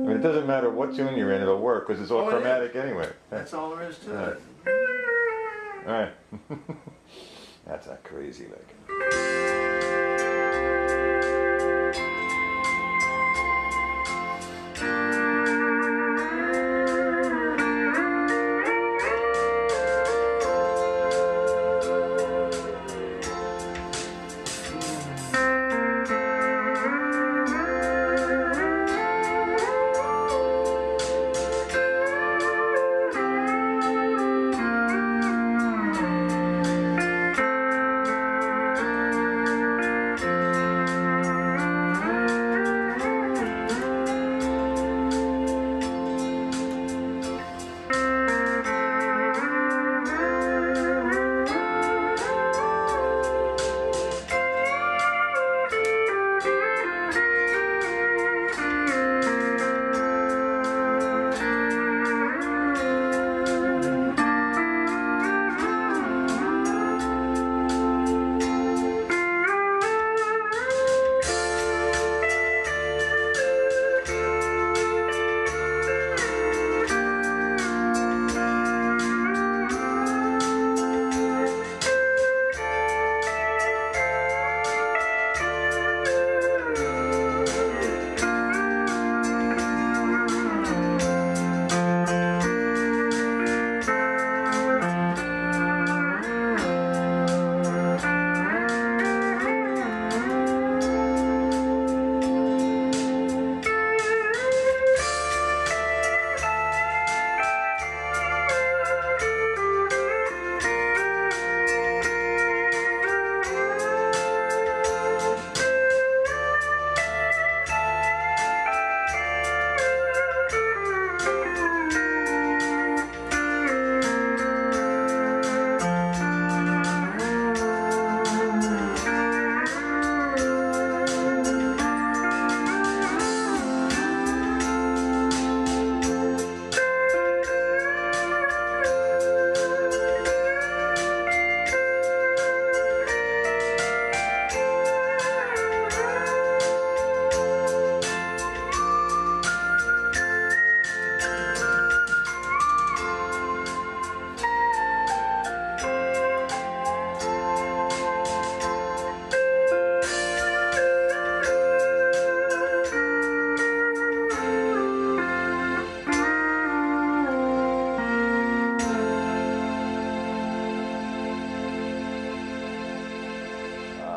mean, it doesn't matter what tune you're in, it'll work because it's all chromatic anyway. That's all there is to it. All right. That's a crazy lick.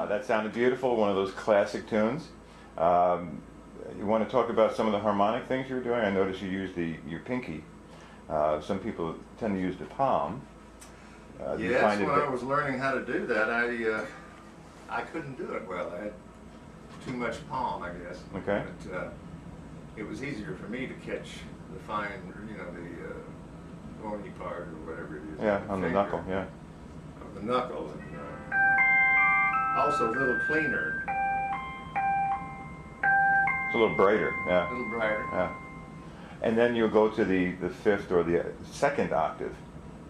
That sounded beautiful, one of those classic tunes. You want to talk about some of the harmonic things you were doing? I noticed you used your pinky. Some people tend to use the palm. Yes, when I was learning how to do that, I couldn't do it well. I had too much palm, I guess. Okay. But it was easier for me to catch the fine, the bony part or whatever it is. Yeah, on the knuckle, yeah. On the knuckle. And, also a little cleaner. It's a little brighter, yeah. A little brighter. Yeah. And then you'll go to the fifth or the second octave.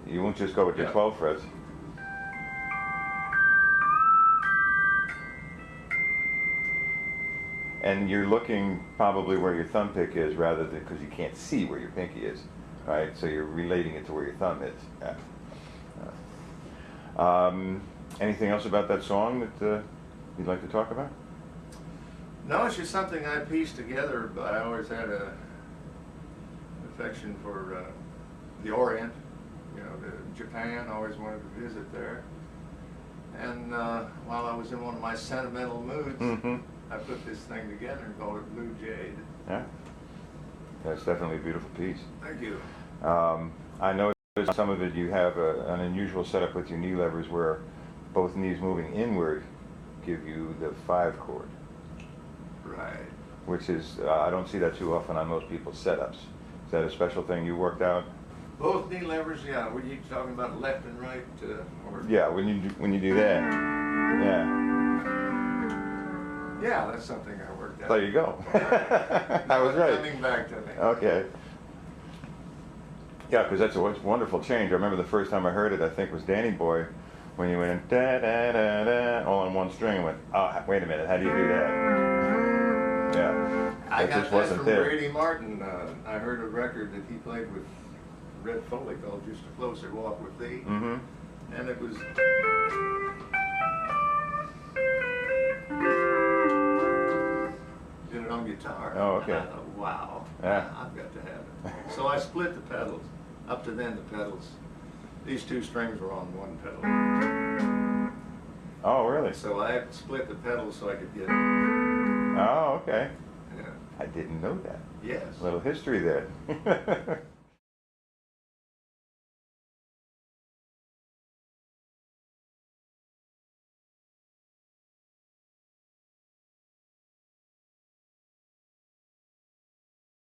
You won't just go with your 12 frets. And you're looking probably where your thumb pick is rather than, because you can't see where your pinky is, right? So you're relating it to where your thumb is. Yeah. Anything else about that song that you'd like to talk about? No, it's just something I pieced together, but I always had a affection for the Orient, Japan. I always wanted to visit there. And while I was in one of my sentimental moods, I put this thing together and called it Blue Jade. Yeah, that's definitely a beautiful piece. Thank you. I noticed some of it you have an unusual setup with your knee levers where both knees moving inward give you the 5 chord. Right. Which is, I don't see that too often on most people's setups. Is that a special thing you worked out? Both knee levers, yeah. Were you talking about left and right? Or yeah, when you do that. Yeah. Yeah, that's something I worked out. There you go. I was right. Coming back to me. Okay. Yeah, because that's a wonderful change. I remember the first time I heard it, I think was Danny Boy, when you went da da da da all on one string and went, oh, wait a minute, how do you do that? Yeah. I That got just that wasn't from there. Brady Martin. I heard a record that he played with Red Foley called "Just a Closer Walk with Thee," Mm-hmm. and it was. Did it on guitar. Oh, okay. And I thought, wow, Yeah. I've got to have it. So I split the pedals. Up to then, the pedals, these two strings were on one pedal. Oh, really? So I split the pedals so I could get. Oh, okay. Yeah. I didn't know that. Yes. A little history there.